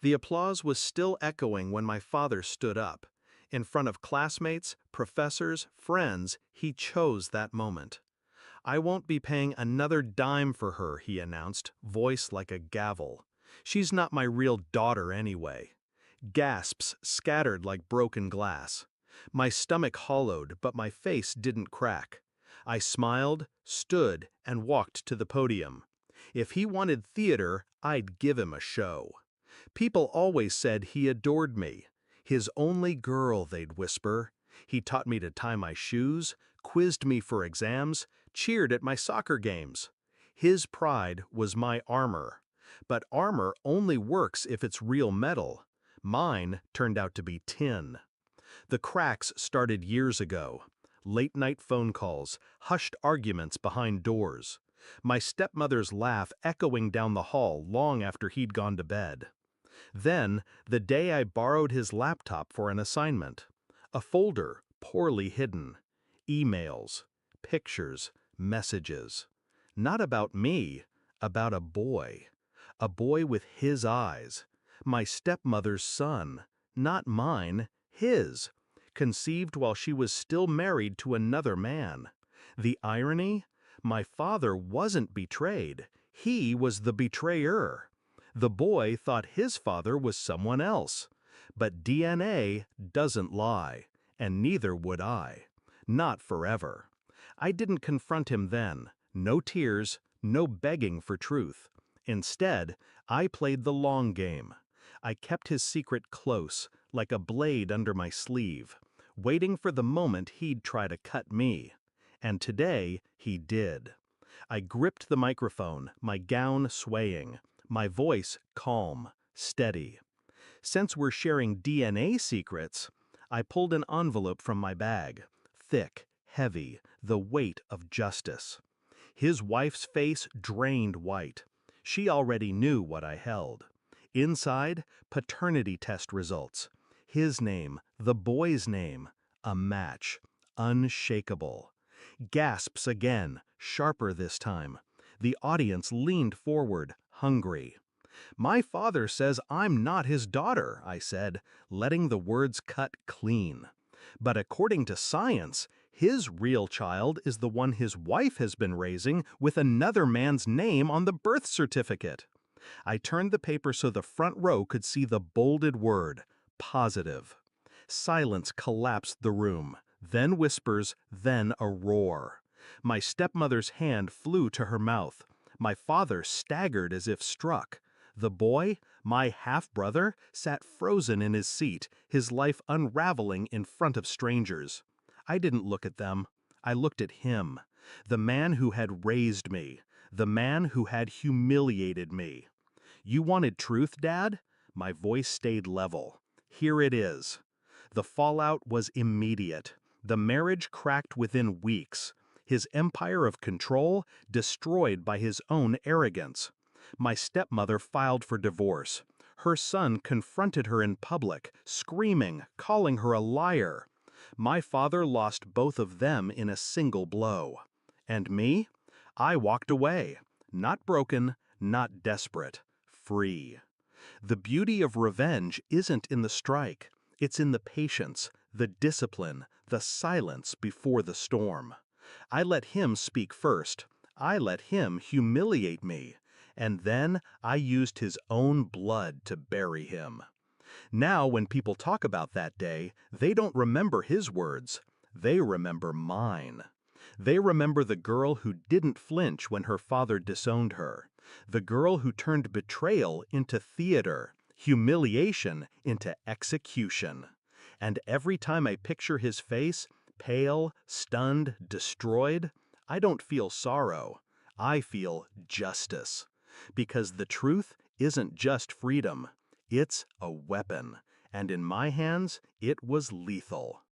The applause was still echoing when my father stood up. In front of classmates, professors, friends, he chose that moment. "I won't be paying another dime for her," he announced, voice like a gavel. "She's not my real daughter anyway." Gasps scattered like broken glass. My stomach hollowed, but my face didn't crack. I smiled, stood, and walked to the podium. If he wanted theater, I'd give him a show. People always said he adored me. His only girl, they'd whisper. He taught me to tie my shoes, quizzed me for exams, cheered at my soccer games. His pride was my armor. But armor only works if it's real metal. Mine turned out to be tin. The cracks started years ago. Late-night phone calls, hushed arguments behind doors. My stepmother's laugh echoing down the hall long after he'd gone to bed. Then, the day I borrowed his laptop for an assignment. A folder, poorly hidden. Emails, pictures, messages. Not about me, about a boy. A boy with his eyes. My stepmother's son, not mine, his. Conceived while she was still married to another man. The irony? My father wasn't betrayed. He was the betrayer. The boy thought his father was someone else. But DNA doesn't lie, and neither would I. Not forever. I didn't confront him then. No tears, no begging for truth. Instead, I played the long game. I kept his secret close, like a blade under my sleeve, waiting for the moment he'd try to cut me. And today, he did. I gripped the microphone, my gown swaying, my voice calm, steady. Since we're sharing DNA secrets, I pulled an envelope from my bag, thick, heavy, the weight of justice. His wife's face drained white. She already knew what I held. Inside, paternity test results. His name, the boy's name, a match, unshakable. Gasps again, sharper this time. The audience leaned forward, hungry. "My father says I'm not his daughter," I said, letting the words cut clean. "But according to science, his real child is the one his wife has been raising with another man's name on the birth certificate." I turned the paper so the front row could see the bolded word, positive. Silence collapsed the room, then whispers, then a roar. My stepmother's hand flew to her mouth. My father staggered as if struck. The boy, my half-brother, sat frozen in his seat, his life unraveling in front of strangers. I didn't look at them. I looked at him, the man who had raised me, the man who had humiliated me. "You wanted truth, Dad?" My voice stayed level. "Here it is." The fallout was immediate. The marriage cracked within weeks. His empire of control destroyed by his own arrogance. My stepmother filed for divorce. Her son confronted her in public, screaming, calling her a liar. My father lost both of them in a single blow. And me? I walked away. Not broken, not desperate. Free. The beauty of revenge isn't in the strike. It's in the patience, the discipline, the silence before the storm. I let him speak first. I let him humiliate me. And then I used his own blood to bury him. Now when people talk about that day, they don't remember his words. They remember mine. They remember the girl who didn't flinch when her father disowned her. The girl who turned betrayal into theater, humiliation into execution. And every time I picture his face, pale, stunned, destroyed, I don't feel sorrow. I feel justice. Because the truth isn't just freedom. It's a weapon. And in my hands, it was lethal.